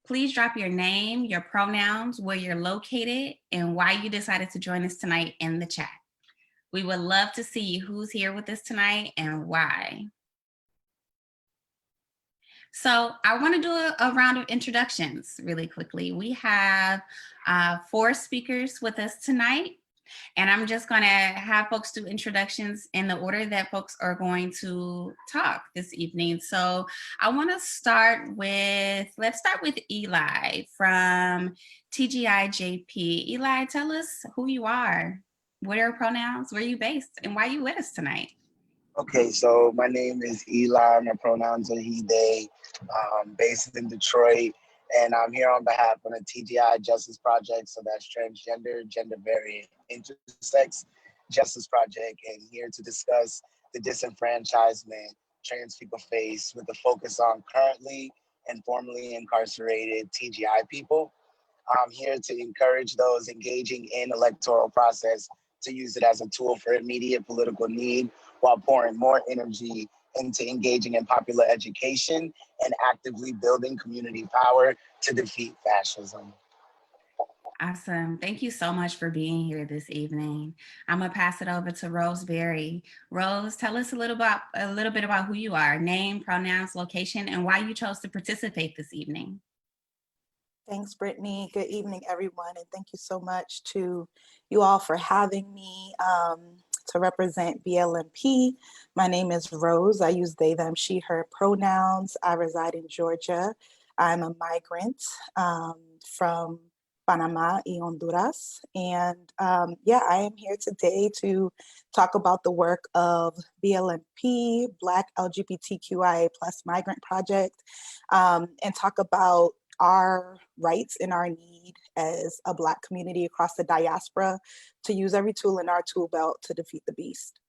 Please drop your name, your pronouns, where you're located, and why you decided to join us tonight in the chat. We would love to see who's here with us tonight and why. So I want to do a round of introductions really quickly. We have 4 speakers with us tonight, and I'm just going to have folks do introductions in the order that folks are going to talk this evening. So I want to start with, let's start with Eli from TGIJP. Eli, tell us who you are, what are your pronouns, where are you based, and why are you with us tonight? Okay, so my name is Eli. My pronouns are he, they, based in Detroit. And I'm here on behalf of the TGI Justice Project. So that's Transgender, Gender Variant, Intersex Justice Project. And here to discuss the disenfranchisement trans people face with a focus on currently and formerly incarcerated TGI people. I'm here to encourage those engaging in electoral process to use it as a tool for immediate political need while pouring more energy into engaging in popular education and actively building community power to defeat fascism. Awesome. Thank you so much for being here this evening. I'm gonna pass it over to Rose Berry. Rose, tell us a little bit about who you are, name, pronouns, location, and why you chose to participate this evening. Thanks, Brittany. Good evening, everyone. And thank you so much to you all for having me to represent BLMP. My name is Rose. I use they, them, she, her pronouns. I reside in Georgia. I'm a migrant from Panama y Honduras. And yeah, I am here today to talk about the work of BLMP, Black LGBTQIA+ Migrant Project, and talk about our rights and our need as a Black community across the diaspora to use every tool in our tool belt to defeat the beast.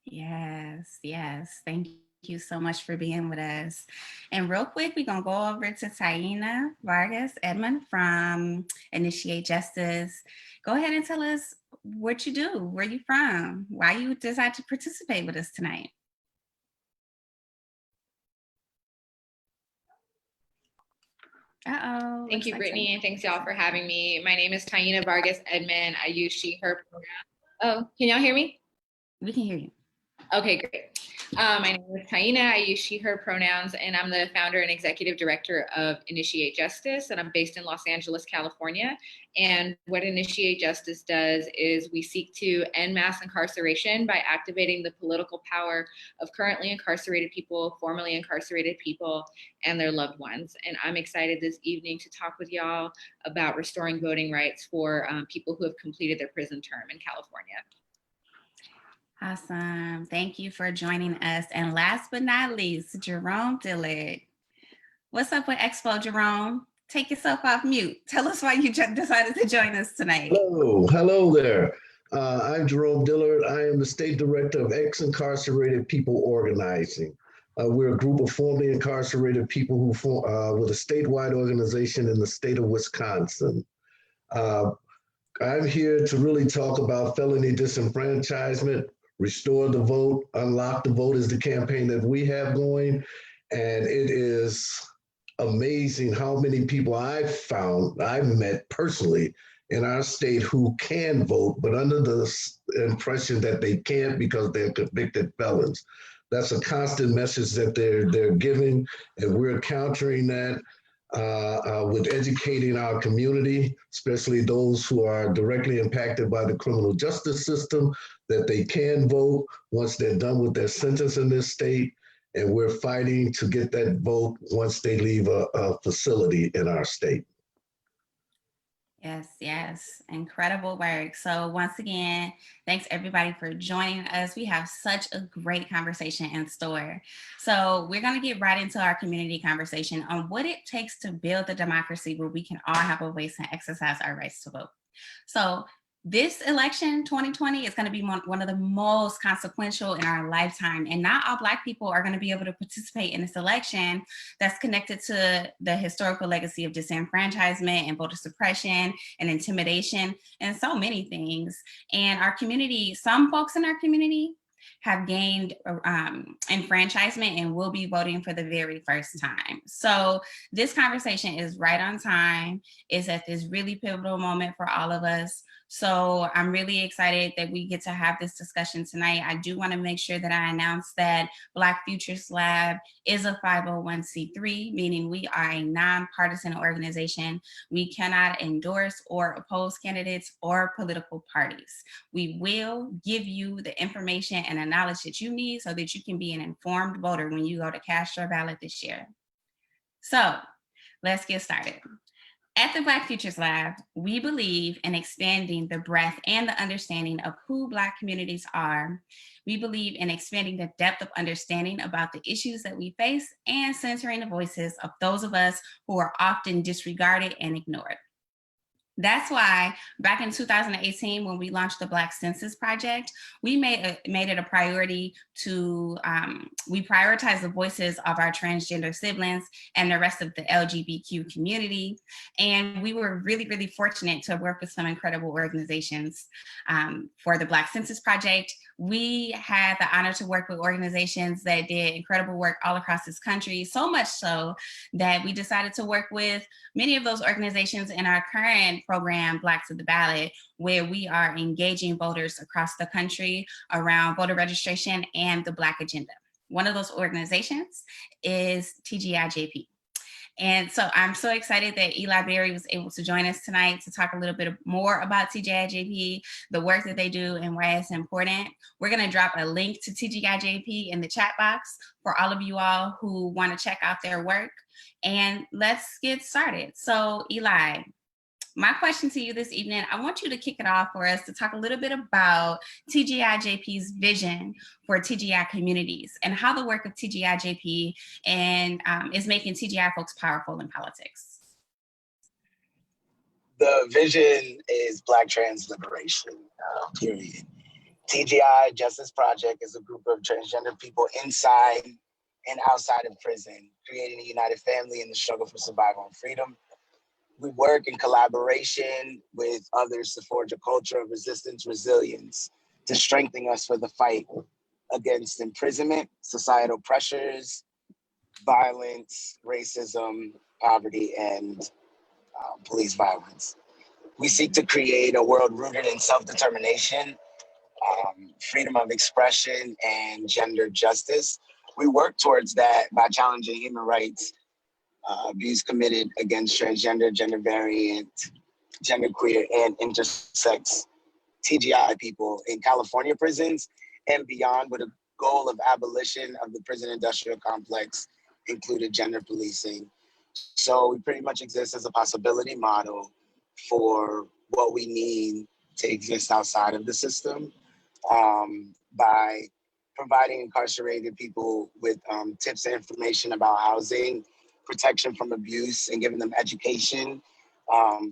Yes, yes. Thank you so much for being with us. And real quick, we're going to go over to Taina Vargas Edmond from Initiate Justice. Go ahead and tell us what you do, where you from, why you decide to participate with us tonight. Uh-oh. Thank you, Brittany, and thanks y'all for having me. My name is Taina Vargas Edmond. I use she, her pronouns. Oh, can y'all hear me? We can hear you. Okay, great. My name is Taina. I use she, her pronouns, and I'm the founder and executive director of Initiate Justice, and I'm based in Los Angeles, California. And what Initiate Justice does is we seek to end mass incarceration by activating the political power of currently incarcerated people, formerly incarcerated people, and their loved ones. And I'm excited this evening to talk with y'all about restoring voting rights for people who have completed their prison term in California. Awesome. Thank you for joining us. And last but not least, Jerome Dillard. What's up with EXPO, Jerome? Take yourself off mute. Tell us why you decided to join us tonight. Hello there. I'm Jerome Dillard. I am the state director of EX-incarcerated people organizing. We're a group of formerly incarcerated people who form with a statewide organization in the state of Wisconsin. I'm here to really talk about felony disenfranchisement, restore the vote, unlock the vote is the campaign that we have going. And it is amazing how many people I've met personally in our state who can vote, but under the impression that they can't because they're convicted felons. That's a constant message that they're giving, and we're countering that with educating our community, especially those who are directly impacted by the criminal justice system, that they can vote once they're done with their sentence in this state. And we're fighting to get that vote once they leave a facility in our state. Yes, yes, incredible work. So once again, thanks everybody for joining us. We have such a great conversation in store. So we're gonna get right into our community conversation on what it takes to build the democracy where we can all have a voice and exercise our rights to vote. So this election, 2020, is going to be one of the most consequential in our lifetime. And not all Black people are going to be able to participate in this election that's connected to the historical legacy of disenfranchisement and voter suppression and intimidation and so many things. And our community, some folks in our community, have gained enfranchisement and will be voting for the very first time. So this conversation is right on time. It's at this really pivotal moment for all of us. So I'm really excited that we get to have this discussion tonight. I do want to make sure that I announce that Black Futures Lab is a 501c3, meaning we are a nonpartisan organization. We cannot endorse or oppose candidates or political parties. We will give you the information and the knowledge that you need so that you can be an informed voter when you go to cast your ballot this year. So let's get started. At the Black Futures Lab, we believe in expanding the breadth and the understanding of who Black communities are. We believe in expanding the depth of understanding about the issues that we face and centering the voices of those of us who are often disregarded and ignored. That's why back in 2018, when we launched the Black Census Project, we made it a priority to, we prioritize the voices of our transgender siblings and the rest of the LGBTQ community. And we were really, really fortunate to work with some incredible organizations for the Black Census Project. We had the honor to work with organizations that did incredible work all across this country, so much so that we decided to work with many of those organizations in our current program, Black to the Ballot, where we are engaging voters across the country around voter registration and the Black agenda. One of those organizations is TGIJP. And so I'm so excited that Eli Berry was able to join us tonight to talk a little bit more about TGIJP, the work that they do and why it's important. We're gonna drop a link to TGIJP in the chat box for all of you all who wanna check out their work. And let's get started. So Eli, my question to you this evening, I want you to kick it off for us to talk a little bit about TGIJP's vision for TGI communities and how the work of TGIJP and is making TGI folks powerful in politics. The vision is Black trans liberation, period. TGI Justice Project is a group of transgender people inside and outside of prison, creating a united family in the struggle for survival and freedom. We work in collaboration with others to forge a culture of resistance, resilience, to strengthen us for the fight against imprisonment, societal pressures, violence, racism, poverty, and police violence. We seek to create a world rooted in self-determination, freedom of expression, and gender justice. We work towards that by challenging human rights abuse committed against transgender, gender variant, genderqueer, and intersex TGI people in California prisons and beyond, with a goal of abolition of the prison industrial complex, included gender policing. So we pretty much exist as a possibility model for what we need to exist outside of the system, by providing incarcerated people with tips and information about housing, protection from abuse, and giving them education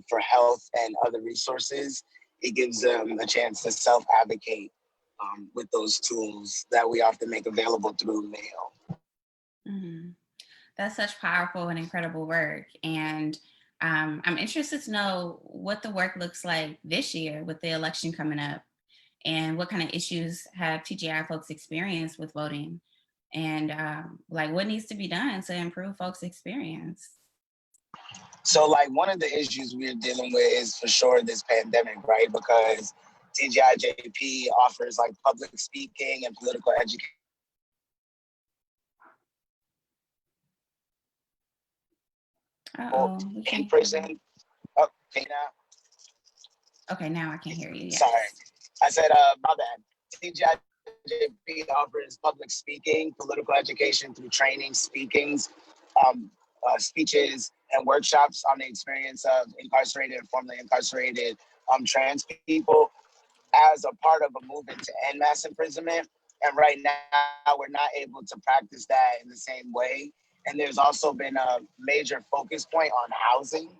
for health and other resources. It gives them a chance to self-advocate with those tools that we often make available through mail. Mm-hmm. That's such powerful and incredible work. And I'm interested to know what the work looks like this year with the election coming up, and what kind of issues have TGI folks experienced with voting, and like what needs to be done to improve folks' experience. So like one of the issues we're dealing with is for sure this pandemic, right? Because TGIJP offers like public speaking and political education. In prison. Oh, Taina. Okay, now I can hear you. Yes. Sorry. I said, my bad. TGIJP offers public speaking, political education through training, speakings, speeches, and workshops on the experience of incarcerated and formerly incarcerated trans people as a part of a movement to end mass imprisonment. And right now, we're not able to practice that in the same way. And there's also been a major focus point on housing,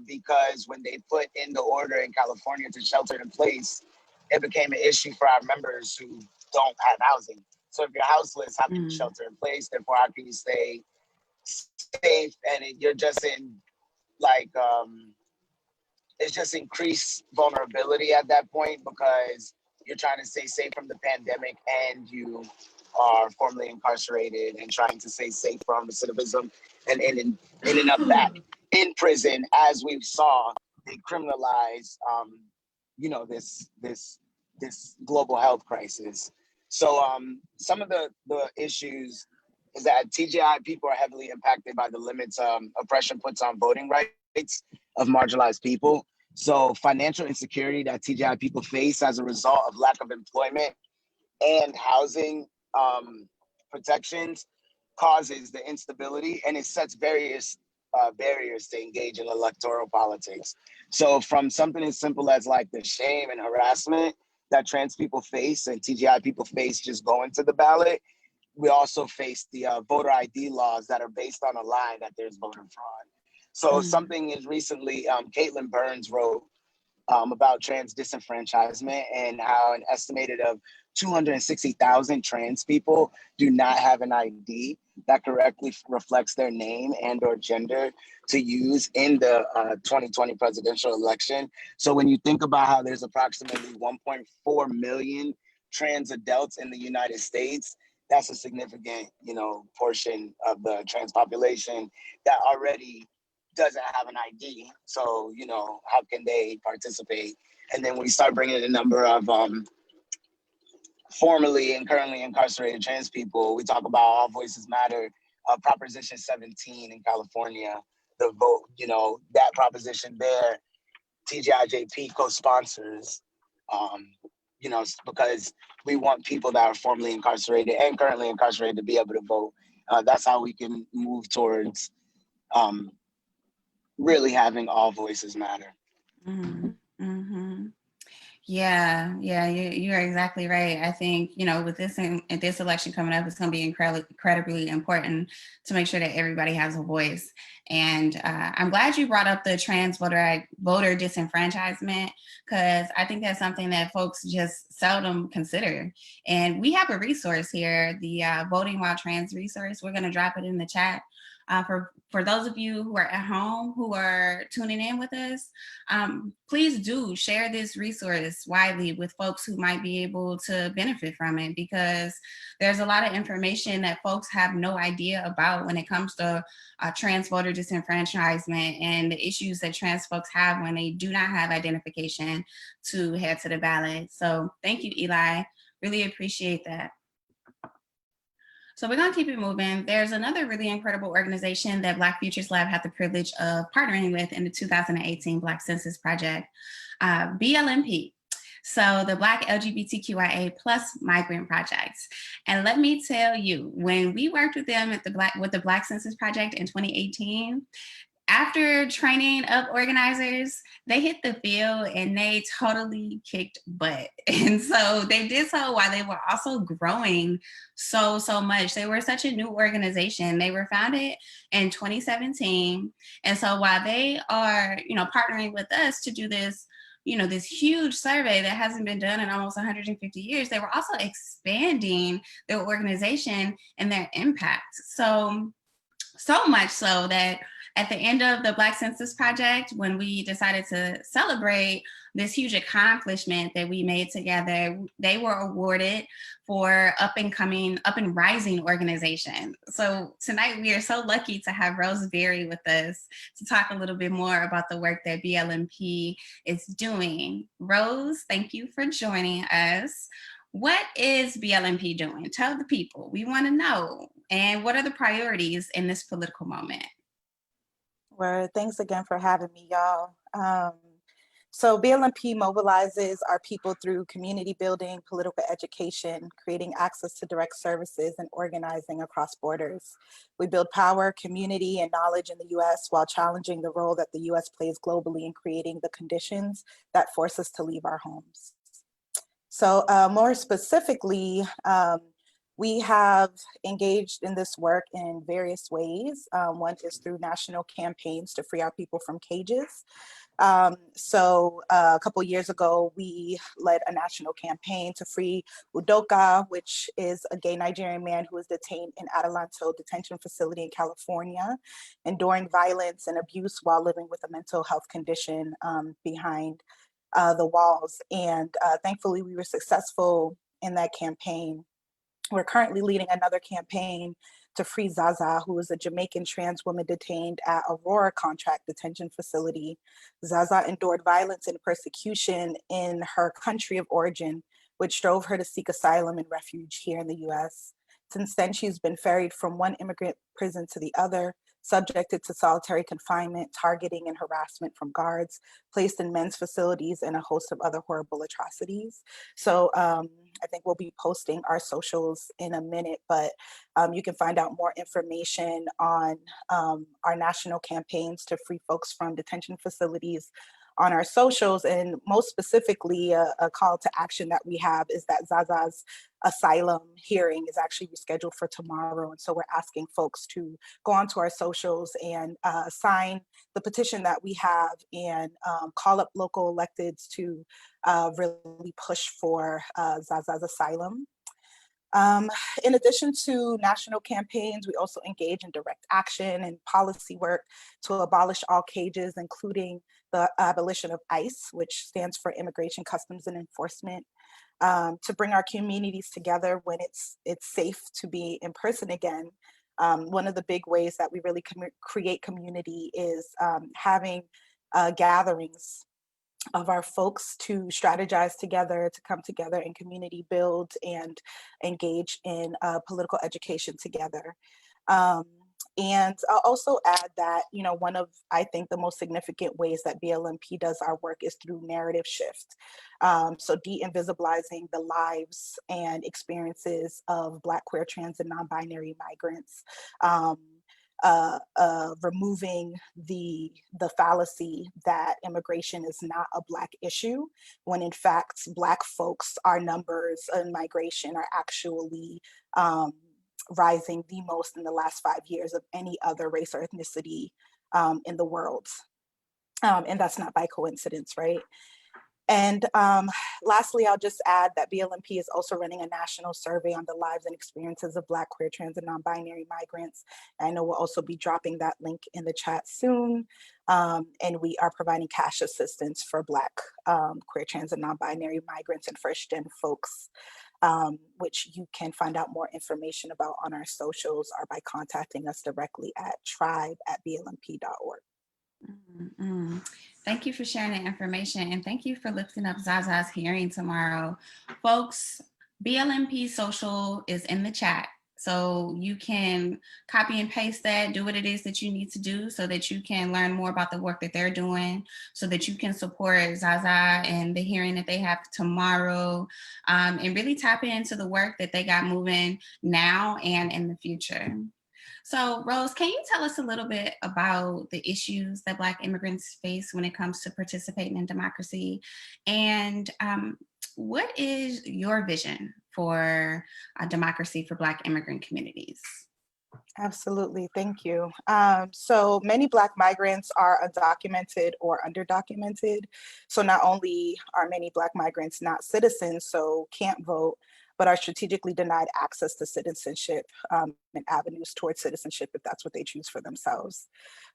because when they put in the order in California to shelter in place, it became an issue for our members who don't have housing. So if you're houseless, how can you shelter in place? Therefore, how can you stay safe? And you're just in like, it's just increased vulnerability at that point, because you're trying to stay safe from the pandemic and you are formerly incarcerated and trying to stay safe from recidivism and ending up back in prison, as we saw they criminalize, this global health crisis. So some of the issues is that TGI people are heavily impacted by the limits oppression puts on voting rights of marginalized people. So financial insecurity that TGI people face as a result of lack of employment and housing protections causes the instability, and it sets various barriers to engage in electoral politics. So from something as simple as like the shame and harassment that trans people face and TGI people face just going to the ballot, we also face the voter ID laws that are based on a lie that there's voter fraud. So something is recently, Caitlin Burns wrote about trans disenfranchisement and how an estimated of 260,000 trans people do not have an ID that correctly reflects their name and or gender to use in the 2020 presidential election. So when you think about how there's approximately 1.4 million trans adults in the United States, that's a significant, portion of the trans population that already doesn't have an ID. So, how can they participate? And then we start bringing in a number of formerly and currently incarcerated trans people. We talk about All Voices Matter, Proposition 17 in California, the vote, that proposition there, TGIJP co-sponsors, because we want people that are formerly incarcerated and currently incarcerated to be able to vote. That's how we can move towards really having all voices matter. Mm-hmm. Yeah, you're exactly right. I think, with this election coming up, it's going to be incredibly important to make sure that everybody has a voice. And I'm glad you brought up the trans voter disenfranchisement, because I think that's something that folks just seldom consider. And we have a resource here, the Voting While Trans resource. We're going to drop it in the chat. For those of you who are at home who are tuning in with us, please do share this resource widely with folks who might be able to benefit from it, because there's a lot of information that folks have no idea about when it comes to trans voter disenfranchisement and the issues that trans folks have when they do not have identification to head to the ballot. So thank you, Eli. Really appreciate that. So we're going to keep it moving. There's another really incredible organization that Black Futures Lab had the privilege of partnering with in the 2018 Black Census Project, BLMP. So the Black LGBTQIA plus Migrant Project. And let me tell you, when we worked with them at the Black Census Project in 2018, after training up organizers, they hit the field and they totally kicked butt. And so they did so while they were also growing so much. They were such a new organization. They were founded in 2017. And so while they are, partnering with us to do this, this huge survey that hasn't been done in almost 150 years, they were also expanding their organization and their impact. So much so that at the end of the Black Census Project, when we decided to celebrate this huge accomplishment that we made together, they were awarded for up and rising organization. So tonight we are so lucky to have Rose Berry with us to talk a little bit more about the work that BLMP is doing. Rose, thank you for joining us. What is BLMP doing? Tell the people, we want to know. And what are the priorities in this political moment? Well, thanks again for having me, y'all. So BLMP mobilizes our people through community building, political education, creating access to direct services, and organizing across borders. We build power, community, and knowledge in the US while challenging the role that the US plays globally in creating the conditions that force us to leave our homes. So more specifically, we have engaged in this work in various ways. One is through national campaigns to free our people from cages. So a couple of years ago, we led a national campaign to free Udoka, which is a gay Nigerian man who was detained in Adelanto Detention Facility in California, enduring violence and abuse while living with a mental health condition behind the walls. And thankfully, we were successful in that campaign. We're currently leading another campaign to free Zaza, who is a Jamaican trans woman detained at Aurora Contract Detention Facility. Zaza endured violence and persecution in her country of origin, which drove her to seek asylum and refuge here in the US. Since then, she's been ferried from one immigrant prison to the other, subjected to solitary confinement, targeting and harassment from guards, placed in men's facilities, and a host of other horrible atrocities. So I think we'll be posting our socials in a minute, but you can find out more information on our national campaigns to free folks from detention facilities on our socials. And most specifically, a call to action that we have is that Zaza's asylum hearing is actually rescheduled for tomorrow. And so we're asking folks to go onto our socials and sign the petition that we have and call up local electeds to really push for Zaza's asylum. In addition to national campaigns, we also engage in direct action and policy work to abolish all cages, including the abolition of ICE, which stands for Immigration, Customs, and Enforcement, to bring our communities together when it's safe to be in person again. One of the big ways that we really create community is having gatherings of our folks to strategize together, to come together and community build and engage in political education together. And I'll also add that, you know, one of, I think, the most significant ways that BLMP does our work is through narrative shift. So de-invisibilizing the lives and experiences of Black, queer, trans, and non-binary migrants. Removing the fallacy that immigration is not a Black issue, when in fact Black folks, our numbers in migration are actually rising the most in the last 5 years of any other race or ethnicity in the world. And that's not by coincidence, right? And lastly, I'll just add that BLMP is also running a national survey on the lives and experiences of Black, queer, trans, and non-binary migrants. I know we'll also be dropping that link in the chat soon. And we are providing cash assistance for Black, queer, trans, and non-binary migrants and first-gen folks, which you can find out more information about on our socials or by contacting us directly at tribe@blmp.org. Mm-hmm. Thank you for sharing the information, and thank you for lifting up Zaza's hearing tomorrow. Folks, BLMP social is in the chat, so you can copy and paste that, do what it is that you need to do so that you can learn more about the work that they're doing, so that you can support Zaza and the hearing that they have tomorrow, and really tap into the work that they got moving now and in the future. So, Rose, can you tell us a little bit about the issues that Black immigrants face when it comes to participating in democracy? And what is your vision for democracy for Black immigrant communities? Absolutely, thank you. So many Black migrants are undocumented or underdocumented. So not only are many Black migrants not citizens, so can't vote, but are strategically denied access to citizenship and avenues towards citizenship if that's what they choose for themselves.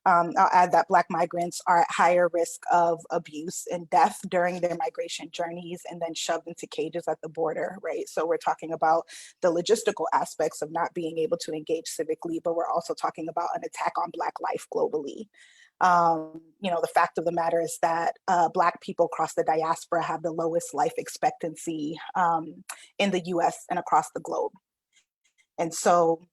I'll add that Black migrants are at higher risk of abuse and death during their migration journeys and then shoved into cages at the border, right? So we're talking about the logistical aspects of not being able to engage civically, but we're also talking about an attack on Black life globally. You know, the fact of the matter is that Black people across the diaspora have the lowest life expectancy in the US and across the globe. And so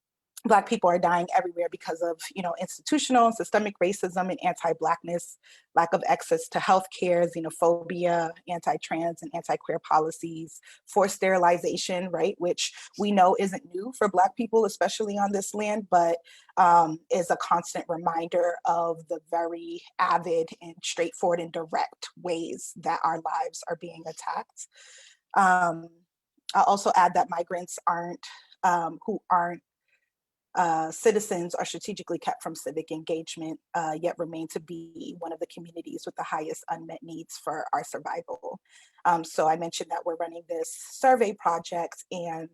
Black people are dying everywhere because of, you know, institutional and systemic racism and anti-Blackness, lack of access to healthcare, xenophobia, anti-trans and anti-queer policies, forced sterilization, right, which we know isn't new for Black people, especially on this land, but is a constant reminder of the very avid and straightforward and direct ways that our lives are being attacked. I'll also add that migrants who aren't citizens are strategically kept from civic engagement, yet remain to be one of the communities with the highest unmet needs for our survival. So I mentioned that we're running this survey project, and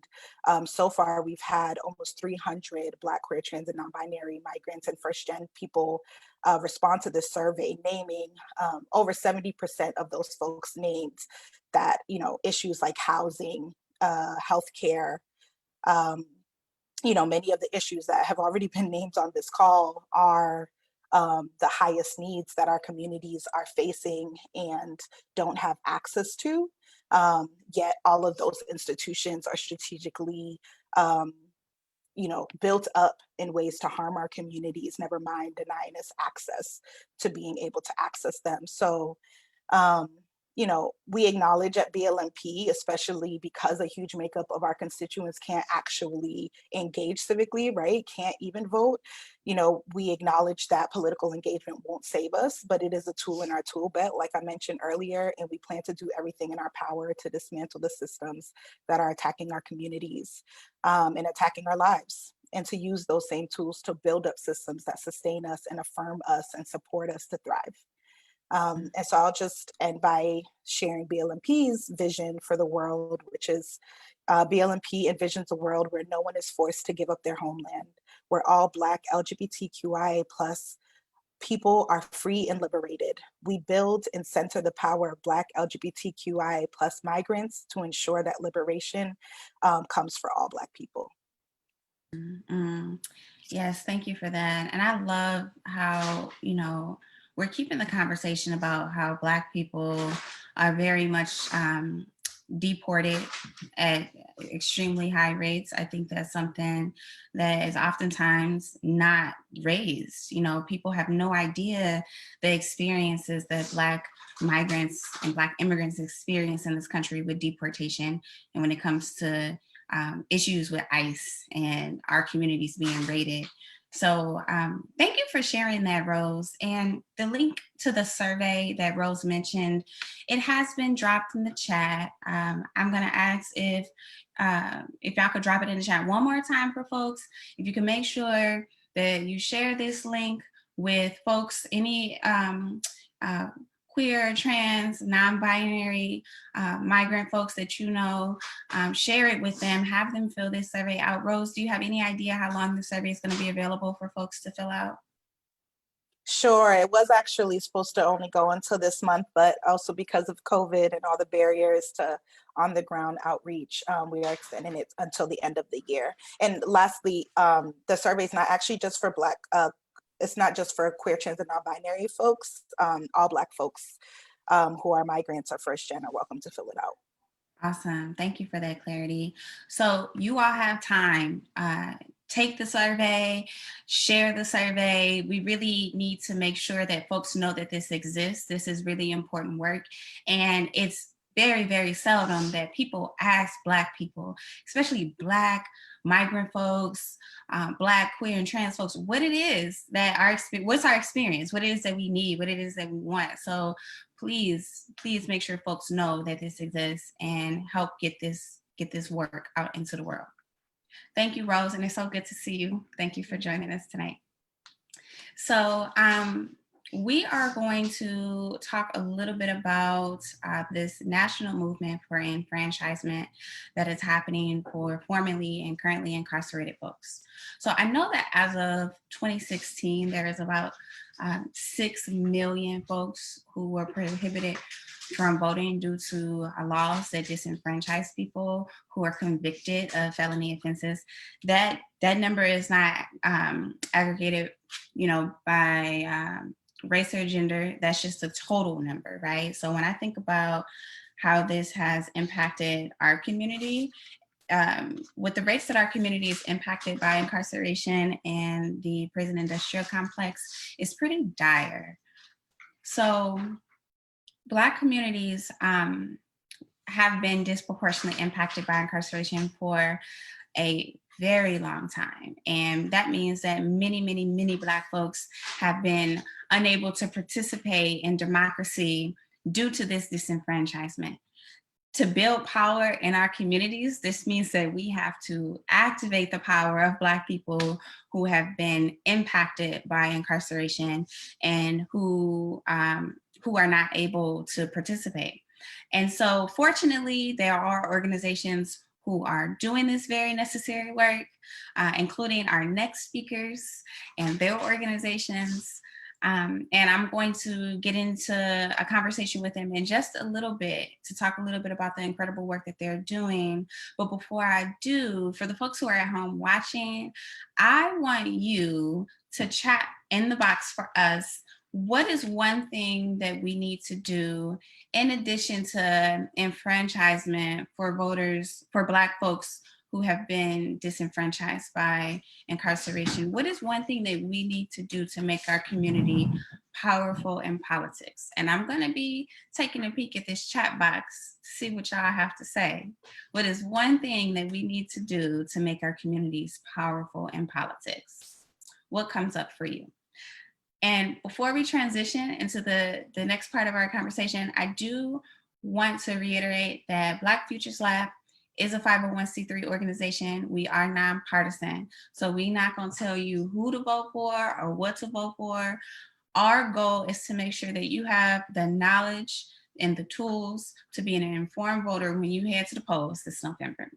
so far we've had almost 300 Black, queer, trans, and non-binary migrants and first-gen people respond to this survey, naming over 70% of those folks named that, you know, issues like housing, healthcare, you know, many of the issues that have already been named on this call are the highest needs that our communities are facing and don't have access to. Yet all of those institutions are strategically, you know, built up in ways to harm our communities, never mind denying us access to being able to access them. So, you know, we acknowledge at BLMP, especially because a huge makeup of our constituents can't actually engage civically, right? Can't even vote. You know, we acknowledge that political engagement won't save us, but it is a tool in our tool belt, like I mentioned earlier, and we plan to do everything in our power to dismantle the systems that are attacking our communities and attacking our lives, and to use those same tools to build up systems that sustain us and affirm us and support us to thrive. And so I'll just end by sharing BLMP's vision for the world, which is BLMP envisions a world where no one is forced to give up their homeland, where all Black LGBTQIA plus people are free and liberated. We build and center the power of Black LGBTQIA plus migrants to ensure that liberation comes for all Black people. Yes, thank you for that. And I love how, you know, we're keeping the conversation about how Black people are very much deported at extremely high rates. I think that's something that is oftentimes not raised. You know, people have no idea the experiences that Black migrants and Black immigrants experience in this country with deportation. And when it comes to issues with ICE and our communities being raided. So thank you for sharing that, Rose. And the link to the survey that Rose mentioned, it has been dropped in the chat. I'm gonna ask if y'all could drop it in the chat one more time for folks. If you can make sure that you share this link with folks, any queer, trans, non-binary, migrant folks that you know, share it with them, have them fill this survey out. Rose, do you have any idea how long the survey is going to be available for folks to fill out? Sure, it was actually supposed to only go until this month, but also because of COVID and all the barriers to on the ground outreach, we are extending it until the end of the year. And lastly, the survey is not actually just for Black, it's not just for queer, trans, and non-binary folks. All Black folks who are migrants or first gen are welcome to fill it out. Awesome. Thank you for that clarity. So you all have time. Take the survey, share the survey. We really need to make sure that folks know that this exists. This is really important work. And it's very, very seldom that people ask Black people, especially Black migrant folks, Black, queer, and trans folks, what it is that what's our experience, what it is that we need, what it is that we want. So please make sure folks know that this exists and help get this work out into the world. Thank you, Rose, and it's so good to see you. Thank you for joining us tonight. So we are going to talk a little bit about this national movement for enfranchisement that is happening for formerly and currently incarcerated folks. So I know that as of 2016, there is about 6 million folks who were prohibited from voting due to laws that disenfranchise people who are convicted of felony offenses. That number is not aggregated, you know, by race or gender. That's just a total number, right? So when I think about how this has impacted our community, with the rates that our community is impacted by incarceration and the prison industrial complex, is pretty dire. So Black communities have been disproportionately impacted by incarceration for a very long time. And that means that many Black folks have been unable to participate in democracy due to this disenfranchisement. To build power in our communities, this means that we have to activate the power of Black people who have been impacted by incarceration and who are not able to participate. And so fortunately, there are organizations who are doing this very necessary work, including our next speakers and their organizations. And I'm going to get into a conversation with them in just a little bit to talk a little bit about the incredible work that they're doing. But before I do, for the folks who are at home watching, I want you to chat in the box for us. What is one thing that we need to do in addition to enfranchisement for voters, for Black folks who have been disenfranchised by incarceration? What is one thing that we need to do to make our community powerful in politics? And I'm going to be taking a peek at this chat box to see what y'all have to say. What is one thing that we need to do to make our communities powerful in politics? What comes up for you? And before we transition into the next part of our conversation, I do want to reiterate that Black Futures Lab is a 501c3 organization. We are nonpartisan. So we're not going to tell you who to vote for or what to vote for. Our goal is to make sure that you have the knowledge and the tools to be an informed voter when you head to the polls this November.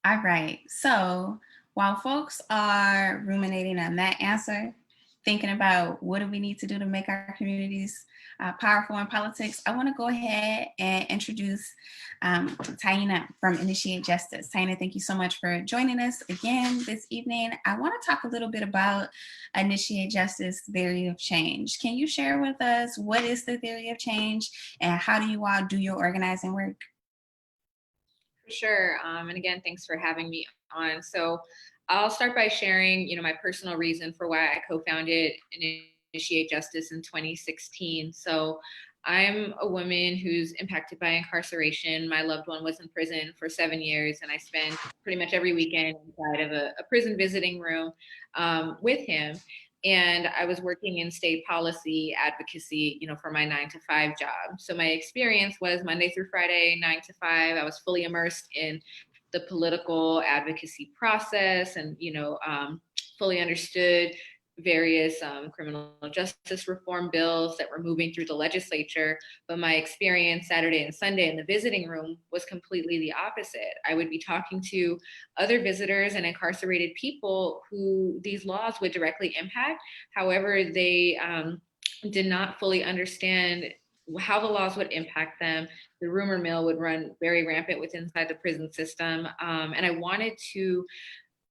All right, so while folks are ruminating on that answer, thinking about what do we need to do to make our communities powerful in politics, I want to go ahead and introduce Taina from Initiate Justice. Taina, thank you so much for joining us again this evening. I want to talk a little bit about Initiate Justice theory of change. Can you share with us what is the theory of change and how do you all do your organizing work? For sure. And again, thanks for having me on. So I'll start by sharing, my personal reason for why I co-founded Initiate Justice in 2016. So I'm a woman who's impacted by incarceration. My loved one was in prison for 7 years, and I spent pretty much every weekend inside of a prison visiting room with him. And I was working in state policy advocacy, for my 9-to-5 job. So my experience was Monday through Friday, 9 to 5. I was fully immersed in the political advocacy process and, fully understood various criminal justice reform bills that were moving through the legislature. But my experience Saturday and Sunday in the visiting room was completely the opposite. I would be talking to other visitors and incarcerated people who these laws would directly impact. However, they did not fully understand how the laws would impact them. The rumor mill would run very rampant within inside the prison system. And I wanted to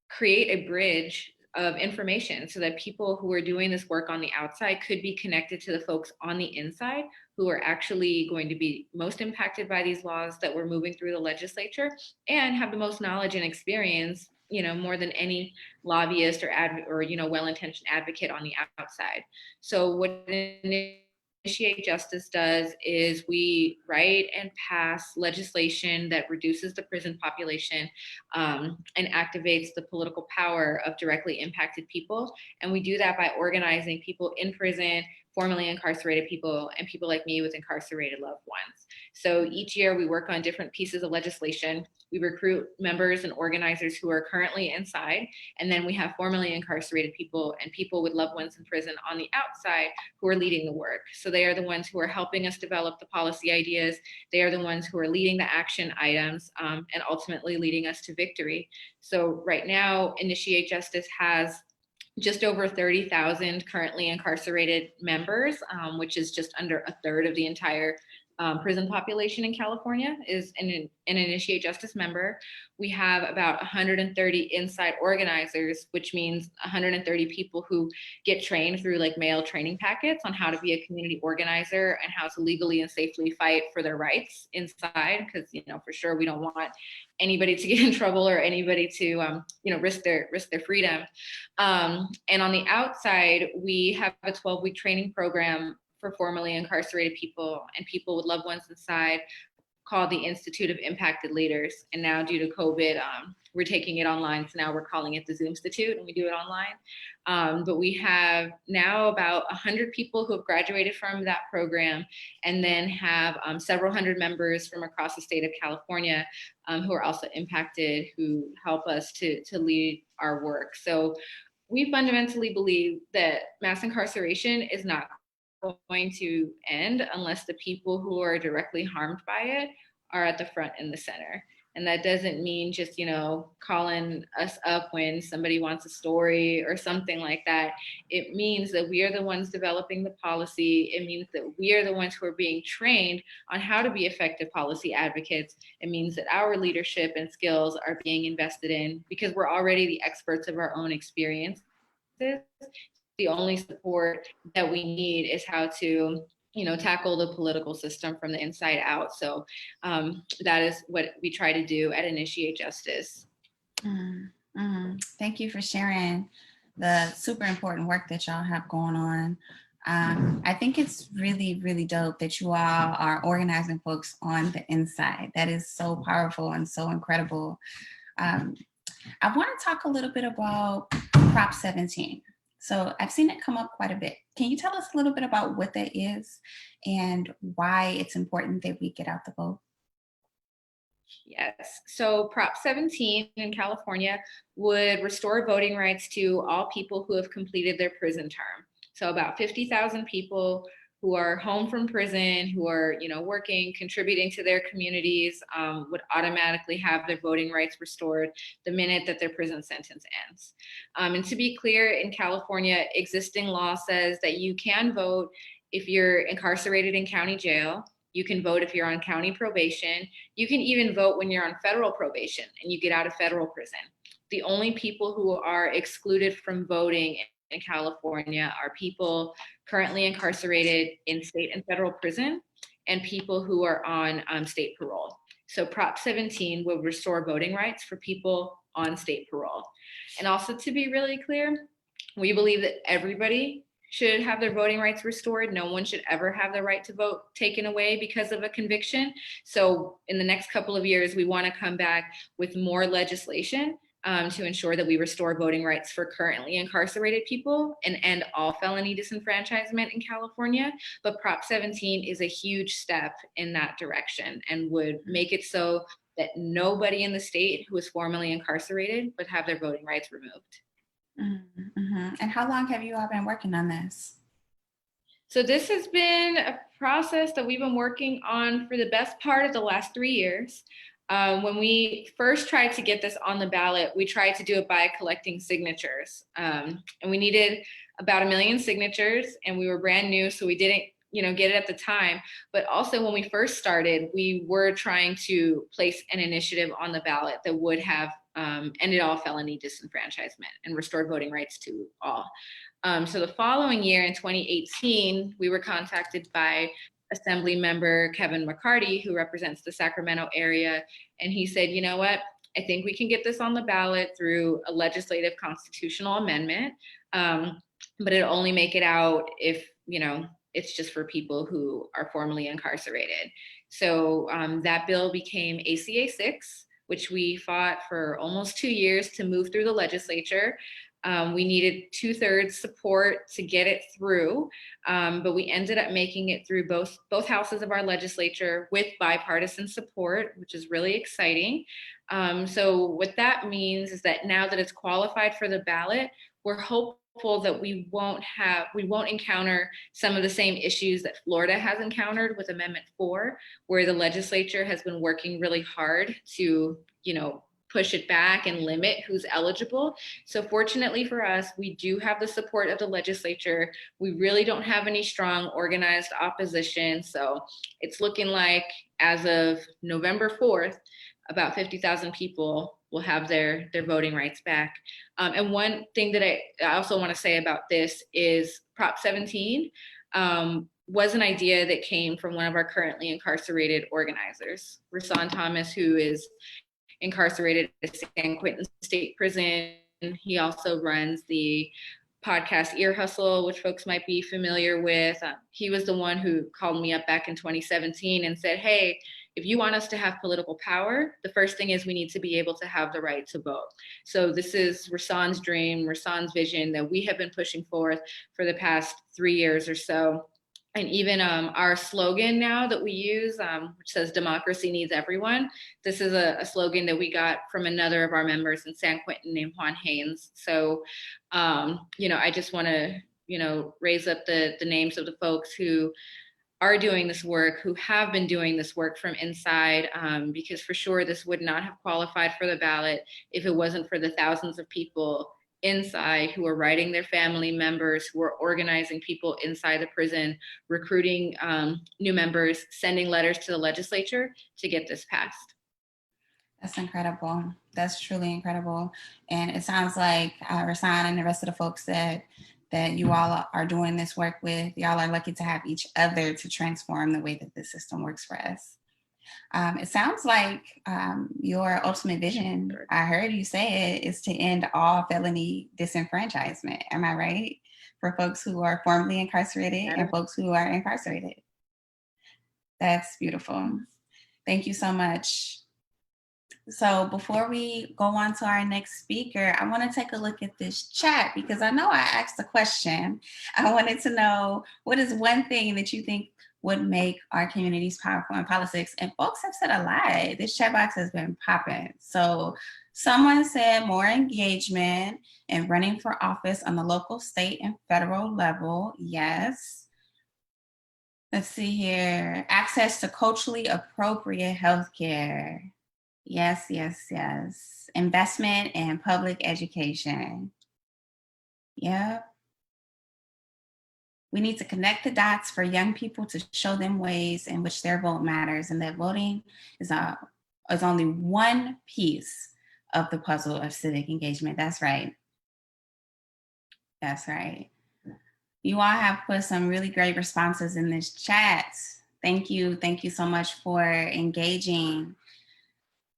create a bridge of information so that people who are doing this work on the outside could be connected to the folks on the inside who are actually going to be most impacted by these laws that were moving through the legislature and have the most knowledge and experience, more than any lobbyist or well-intentioned advocate on the outside. So what Initiate Justice does is we write and pass legislation that reduces the prison population and activates the political power of directly impacted people. And we do that by organizing people in prison, formerly incarcerated people, and people like me with incarcerated loved ones. So each year we work on different pieces of legislation. We recruit members and organizers who are currently inside, and then we have formerly incarcerated people and people with loved ones in prison on the outside who are leading the work. So they are the ones who are helping us develop the policy ideas. They are the ones who are leading the action items and ultimately leading us to victory. So right now, Initiate Justice has just over 30,000 currently incarcerated members, which is just under a third of the entire prison population in California is an Initiate Justice member. We have about 130 inside organizers, which means 130 people who get trained through like mail training packets on how to be a community organizer and how to legally and safely fight for their rights inside. Because, for sure, we don't want anybody to get in trouble or anybody to, risk their freedom. And on the outside, we have a 12-week training program for formerly incarcerated people and people with loved ones inside called the Institute of Impacted Leaders. And now due to COVID, we're taking it online. So now we're calling it the Zoom Institute and we do it online. But we have now about 100 people who have graduated from that program and then have several hundred members from across the state of California who are also impacted, who help us to lead our work. So we fundamentally believe that mass incarceration is not going to end unless the people who are directly harmed by it are at the front and the center. And that doesn't mean just, calling us up when somebody wants a story or something like that. It means that we are the ones developing the policy. It means that we are the ones who are being trained on how to be effective policy advocates. It means that our leadership and skills are being invested in because we're already the experts of our own experiences. The only support that we need is how to tackle the political system from the inside out. So that is what we try to do at Initiate Justice. Thank you for sharing the super important work that y'all have going on. I think it's really, really dope that you all are organizing folks on the inside. That is so powerful and so incredible. I want to talk a little bit about Prop 17. So I've seen it come up quite a bit. Can you tell us a little bit about what that is and why it's important that we get out the vote? Yes. So Prop 17 in California would restore voting rights to all people who have completed their prison term. So about 50,000 people who are home from prison, who are, working, contributing to their communities, would automatically have their voting rights restored the minute that their prison sentence ends. And to be clear, in California, existing law says that you can vote if you're incarcerated in county jail. You can vote if you're on county probation. You can even vote when you're on federal probation and you get out of federal prison. The only people who are excluded from voting in California are people currently incarcerated in state and federal prison and people who are on state parole. So Prop 17 will restore voting rights for people on state parole. And also, to be really clear, we believe that everybody should have their voting rights restored. No one should ever have their right to vote taken away because of a conviction. So in the next couple of years, we want to come back with more legislation to ensure that we restore voting rights for currently incarcerated people and end all felony disenfranchisement in California. But Prop 17 is a huge step in that direction and would make it so that nobody in the state who is formerly incarcerated would have their voting rights removed. Mm-hmm. And how long have you all been working on this? So this has been a process that we've been working on for the best part of the last 3 years. When we first tried to get this on the ballot, we tried to do it by collecting signatures. And we needed about 1 million signatures, and we were brand new, so we didn't get it at the time. But also when we first started, we were trying to place an initiative on the ballot that would have ended all felony disenfranchisement and restored voting rights to all. So the following year in 2018, we were contacted by Assembly Member Kevin McCarty, who represents the Sacramento area. And he said, you know what, I think we can get this on the ballot through a legislative constitutional amendment, but it'll only make it out if, it's just for people who are formerly incarcerated. So that bill became ACA 6, which we fought for almost 2 years to move through the legislature. We needed 2/3 support to get it through, but we ended up making it through both houses of our legislature with bipartisan support, which is really exciting. So what that means is that now that it's qualified for the ballot, we're hopeful that we won't encounter some of the same issues that Florida has encountered with Amendment 4, where the legislature has been working really hard to, push it back and limit who's eligible. So fortunately for us, we do have the support of the legislature. We really don't have any strong organized opposition. So it's looking like as of November 4th, about 50,000 people will have their voting rights back. And one thing that I also want to say about this is Prop 17 was an idea that came from one of our currently incarcerated organizers, Rasan Thomas, who is incarcerated at San Quentin State Prison. He also runs the podcast Ear Hustle, which folks might be familiar with. He was the one who called me up back in 2017 and said, hey, if you want us to have political power, the first thing is we need to be able to have the right to vote. So this is Rasan's dream, Rasan's vision that we have been pushing forth for the past 3 years or so. And even our slogan now that we use, which says democracy needs everyone, this is a slogan that we got from another of our members in San Quentin named Juan Haynes. So, I just want to, raise up the names of the folks who are doing this work, who have been doing this work from inside, because for sure this would not have qualified for the ballot if it wasn't for the thousands of people inside who are writing their family members, who are organizing people inside the prison, recruiting new members, sending letters to the legislature to get this passed. That's incredible. That's truly incredible. And it sounds like Rasan and the rest of the folks that you all are doing this work with, y'all are lucky to have each other to transform the way that the system works for us. It sounds like your ultimate vision, I heard you say it, is to end all felony disenfranchisement. Am I right? For folks who are formerly incarcerated and folks who are incarcerated. That's beautiful. Thank you so much. So before we go on to our next speaker, I want to take a look at this chat because I know I asked a question. I wanted to know, what is one thing that you think would make our communities powerful in politics? And folks have said a lot. This chat box has been popping. So someone said more engagement and running for office on the local, state, and federal level. Yes. Let's see here. Access to culturally appropriate healthcare. Yes, yes, yes. Investment in public education. Yep. We need to connect the dots for young people to show them ways in which their vote matters, and that voting is only one piece of the puzzle of civic engagement. That's right. That's right. You all have put some really great responses in this chat. Thank you. Thank you so much for engaging.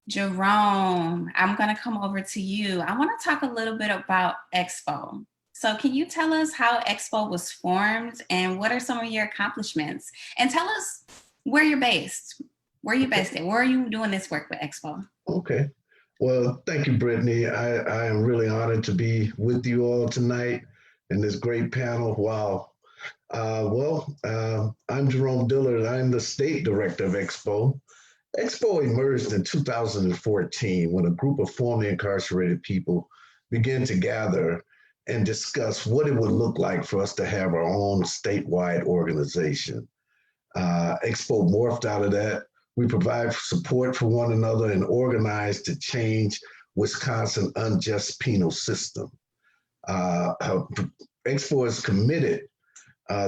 Jerome, I'm going to come over to you. I want to talk a little bit about EXPO. So can you tell us how EXPO was formed and what are some of your accomplishments? And tell us where you're based. Where are you based at? Where are you doing this work with EXPO? Okay. Well, thank you, Brittany. I am really honored to be with you all tonight in this great panel. Wow. I'm Jerome Dillard. I'm the state director of EXPO. EXPO emerged in 2014 when a group of formerly incarcerated people began to gather and discuss what it would look like for us to have our own statewide organization. EXPO morphed out of that. We provide support for one another and organize to change Wisconsin's unjust penal system. EXPO is committed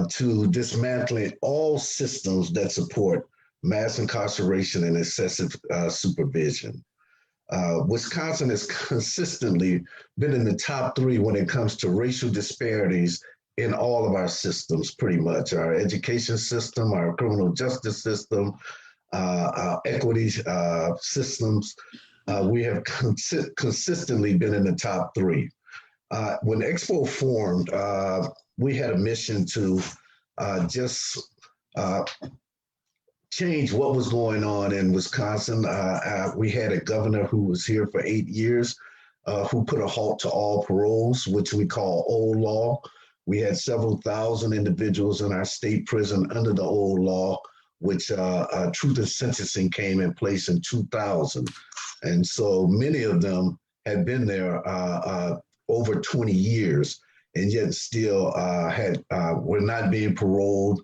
to dismantling all systems that support mass incarceration and excessive supervision. Wisconsin has consistently been in the top 3 when it comes to racial disparities in all of our systems, pretty much. Our education system, our criminal justice system, our equity systems. We have consistently been in the top 3. When EXPO formed, we had a mission to just change what was going on in Wisconsin. We had a governor who was here for 8 years, who put a halt to all paroles, which we call old law. We had several thousand individuals in our state prison under the old law, which truth in sentencing came in place in 2000. And so many of them had been there over 20 years and yet still were not being paroled,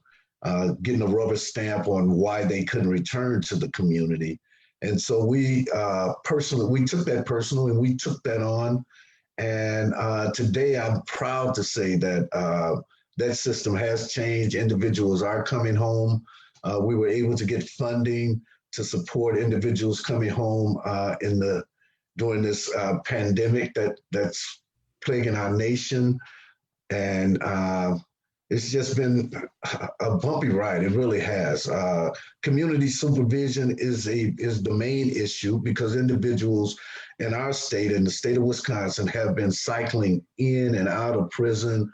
getting a rubber stamp on why they couldn't return to the community. And so we took that personal and we took that on. And today I'm proud to say that that system has changed. Individuals are coming home. We were able to get funding to support individuals coming home during this pandemic that's plaguing our nation. And it's just been a bumpy ride. It really has. Community supervision is the main issue because individuals in our state, in the state of Wisconsin, have been cycling in and out of prison,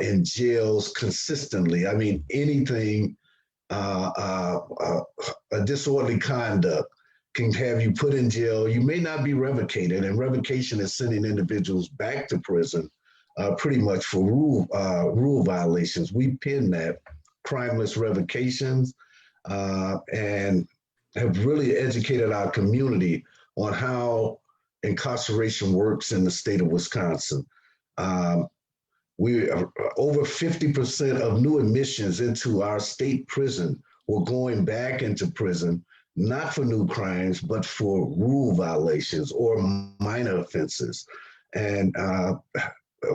in jails consistently. I mean, anything, a disorderly conduct can have you put in jail. You may not be revocated, and revocation is sending individuals back to prison. Pretty much for rule violations. We pin that crimeless revocations and have really educated our community on how incarceration works in the state of Wisconsin. we over 50% of new admissions into our state prison were going back into prison, not for new crimes, but for rule violations or minor offenses. And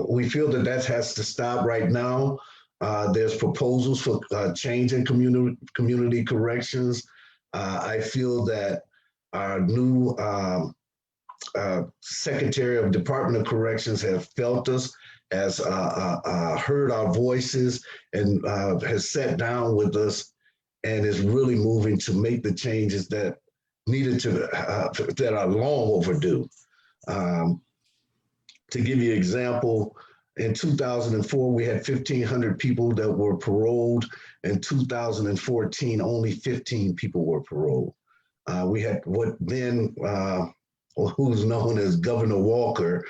we feel that that has to stop right now. There's proposals for changing community corrections. I feel that our new Secretary of Department of Corrections have felt us, has heard our voices, and has sat down with us and is really moving to make the changes that needed to, that are long overdue. To give you an example, in 2004, we had 1,500 people that were paroled. In 2014, only 15 people were paroled. We had what then, who's known as Governor Walker,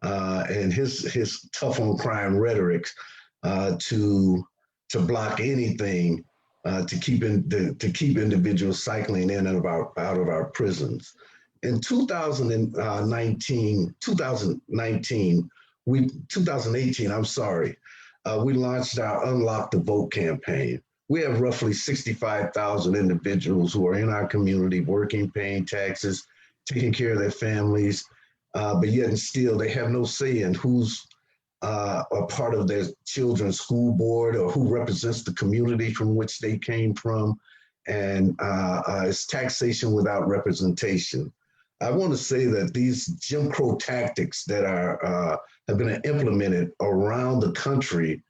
and his tough on crime rhetoric to block anything to keep individuals cycling in and out of our prisons. In 2018, I'm sorry, we launched our Unlock the Vote campaign. We have roughly 65,000 individuals who are in our community working, paying taxes, taking care of their families, but yet and still they have no say in who's a part of their children's school board or who represents the community from which they came from. And it's taxation without representation. I want to say that these Jim Crow tactics that have been implemented around the country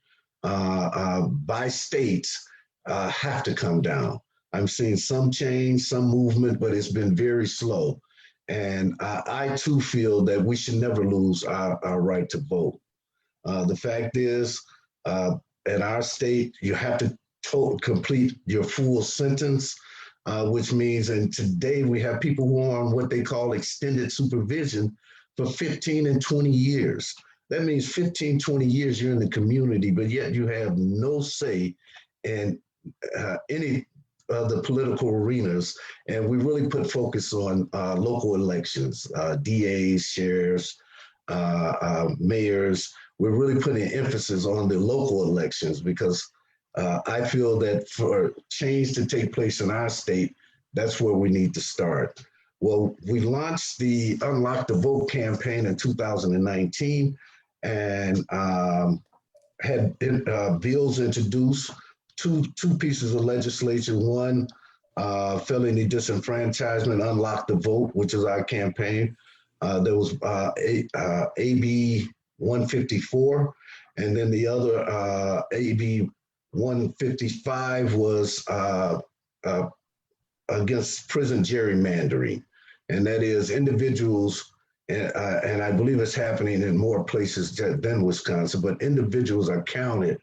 by states have to come down. I'm seeing some change, some movement, but it's been very slow. And I too feel that we should never lose our right to vote. The fact is, in our state, you have to complete your full sentence, which means, and today we have people who are on what they call extended supervision for 15 and 20 years. That means 15, 20 years you're in the community, but yet you have no say in any of the political arenas. And we really put focus on local elections, DAs, sheriffs, mayors. We're really putting emphasis on the local elections because I feel that for change to take place in our state, that's where we need to start. Well, we launched the Unlock the Vote campaign in 2019 and had bills introduced, two pieces of legislation. One, felony disenfranchisement, Unlock the Vote, which is our campaign. There was AB 154, and then the other AB 155 was against prison gerrymandering, and that is individuals, and I believe it's happening in more places than Wisconsin, but individuals are counted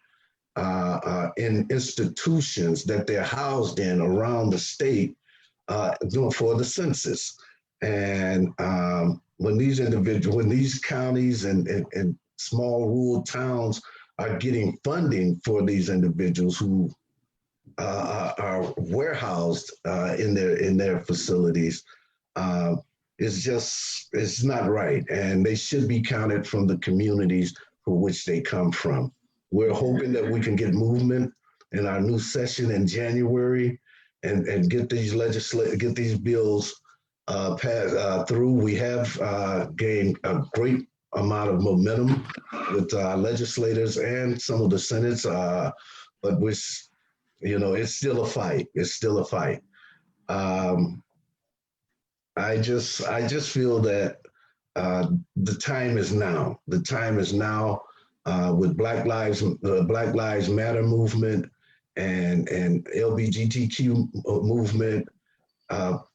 in institutions that they're housed in around the state for the census. And when these counties and small rural towns are getting funding for these individuals who are warehoused in their facilities, it's not right, and they should be counted from the communities for which they come from. We're hoping that we can get movement in our new session in January and get these bills passed through. We have gained a great amount of momentum with legislators and some of the senates, but it's still a fight. It's still a fight. I just feel that the time is now. The time is now with the Black Lives Matter movement and LGBTQ movement.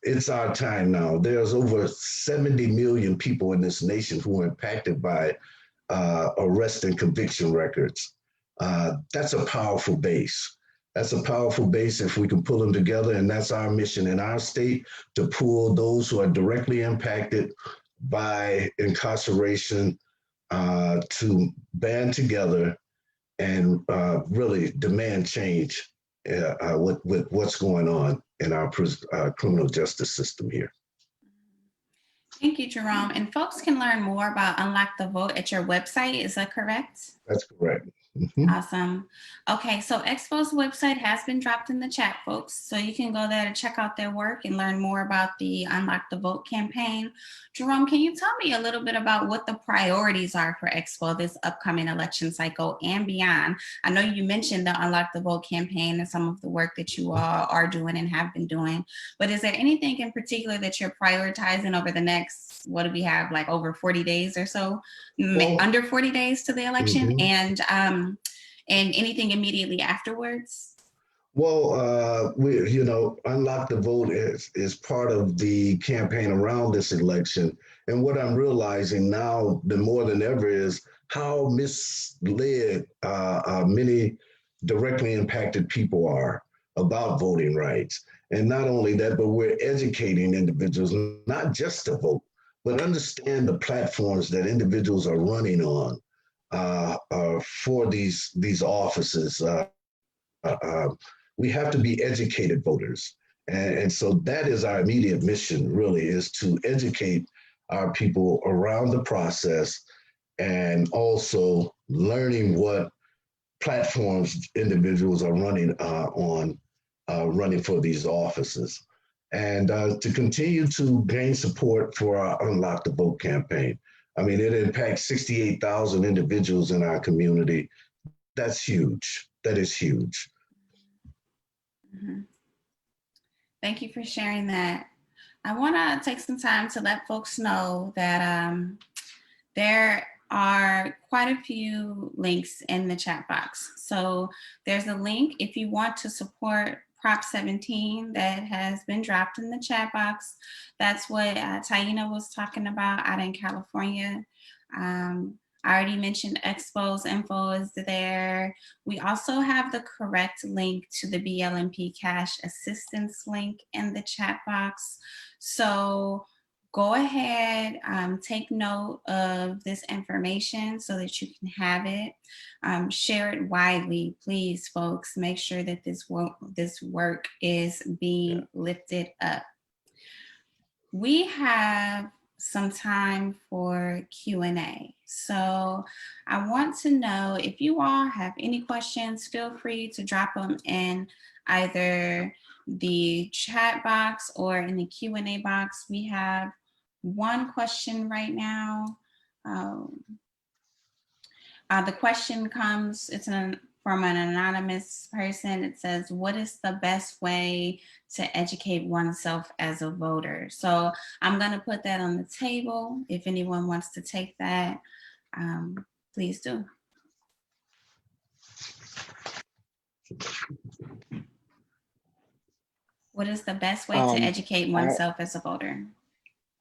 It's our time now. There's over 70 million people in this nation who are impacted by arrest and conviction records. That's a powerful base. That's a powerful base if we can pull them together, and that's our mission in our state, to pull those who are directly impacted by incarceration to band together and really demand change with what's going on in our criminal justice system here. Thank you, Jerome. And folks can learn more about Unlock the Vote at your website. Is that correct? That's correct. Mhm. Awesome. Okay, so EXPO's website has been dropped in the chat, folks. So you can go there to check out their work and learn more about the Unlock the Vote campaign. Jerome, can you tell me a little bit about what the priorities are for EXPO this upcoming election cycle and beyond? I know you mentioned the Unlock the Vote campaign and some of the work that you all are doing and have been doing, but is there anything in particular that you're prioritizing over the next, what do we have, like over 40 days or so? Well, Under 40 days to the election, mhm. and anything immediately afterwards? Well, Unlock the Vote is part of the campaign around this election. And what I'm realizing now, more than ever, is how misled many directly impacted people are about voting rights. And not only that, but we're educating individuals not just to vote, but understand the platforms that individuals are running on for these offices. Uh, we have to be educated voters. And so that is our immediate mission, really, is to educate our people around the process and also learning what platforms individuals are running on, running for these offices. And to continue to gain support for our Unlock the Vote campaign. I mean, it impacts 68,000 individuals in our community. That's huge. That is huge. Mhm. Thank you for sharing that. I want to take some time to let folks know that there are quite a few links in the chat box. So there's a link if you want to support Prop 17 that has been dropped in the chat box. That's what Taina was talking about out in California. I already mentioned Expo's info is there. We also have the correct link to the BLMP cash assistance link in the chat box. So go ahead, take note of this information so that you can have it. Share it widely, please, folks. Make sure that this work is being lifted up. We have some time for Q&A. So I want to know if you all have any questions, feel free to drop them in either the chat box or in the Q&A box. We have one question right now. The question comes, from an anonymous person. It says, what is the best way to educate oneself as a voter? So I'm going to put that on the table. If anyone wants to take that, please do. What is the best way to educate oneself as a voter?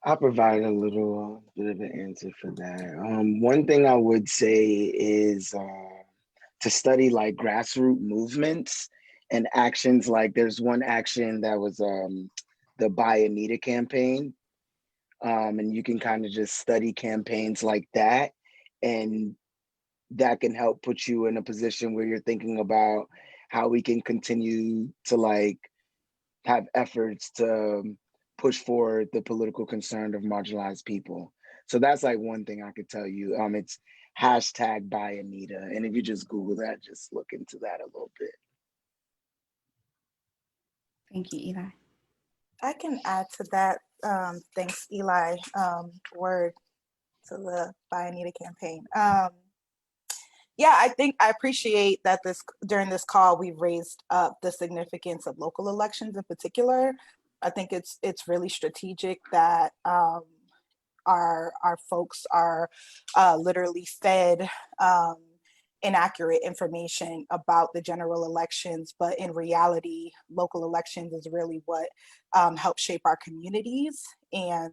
I'll provide a little bit of an answer for that. One thing I would say is to study like grassroots movements and actions. Like there's one action that was the Buy Anita campaign. And you can kind of just study campaigns like that, and that can help put you in a position where you're thinking about how we can continue to like have efforts to push forward the political concern of marginalized people. So that's like one thing I could tell you. It's hashtag Buy Anita. And if you just Google that, just look into that a little bit. Thank you, Eli. I can add to that. Thanks, Eli. Word to the Buy Anita campaign. Yeah, I think I appreciate that during this call, we've raised up the significance of local elections in particular. I think it's really strategic that our folks are literally fed inaccurate information about the general elections, but in reality, local elections is really what helps shape our communities and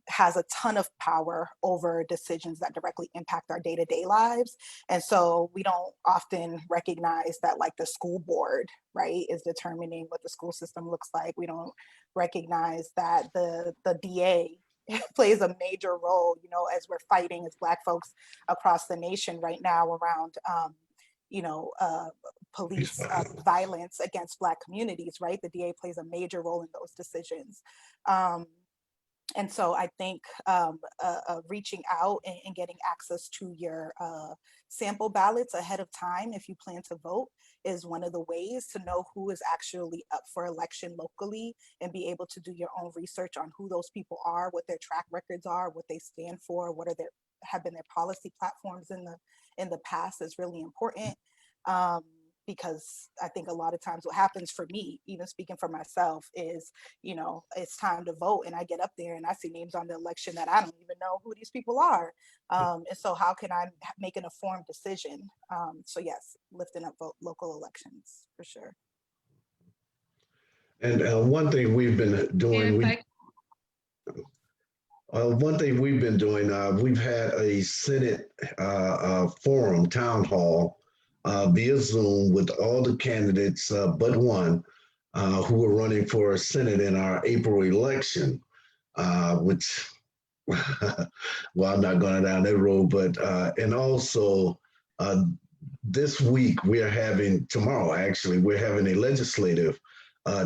has a ton of power over decisions that directly impact our day-to-day lives. And so we don't often recognize that like the school board, right, is determining what the school system looks like. We don't recognize that the DA plays a major role, you know, as we're fighting as Black folks across the nation right now around, police violence against Black communities, right? The DA plays a major role in those decisions. And so I think reaching out and getting access to your sample ballots ahead of time, if you plan to vote, is one of the ways to know who is actually up for election locally, and be able to do your own research on who those people are, what their track records are, what they stand for, what are have been their policy platforms in the past, is really important. Because I think a lot of times what happens for me, even speaking for myself, is, you know, it's time to vote and I get up there and I see names on the election that I don't even know who these people are. And so how can I make an informed decision? So yes, lifting up local elections for sure. And one thing we've been doing, we've had a Senate forum, town hall, via Zoom with all the candidates but one who are running for Senate in our April election, which, well, I'm not going down that road, but, and also this week tomorrow actually, we're having a legislative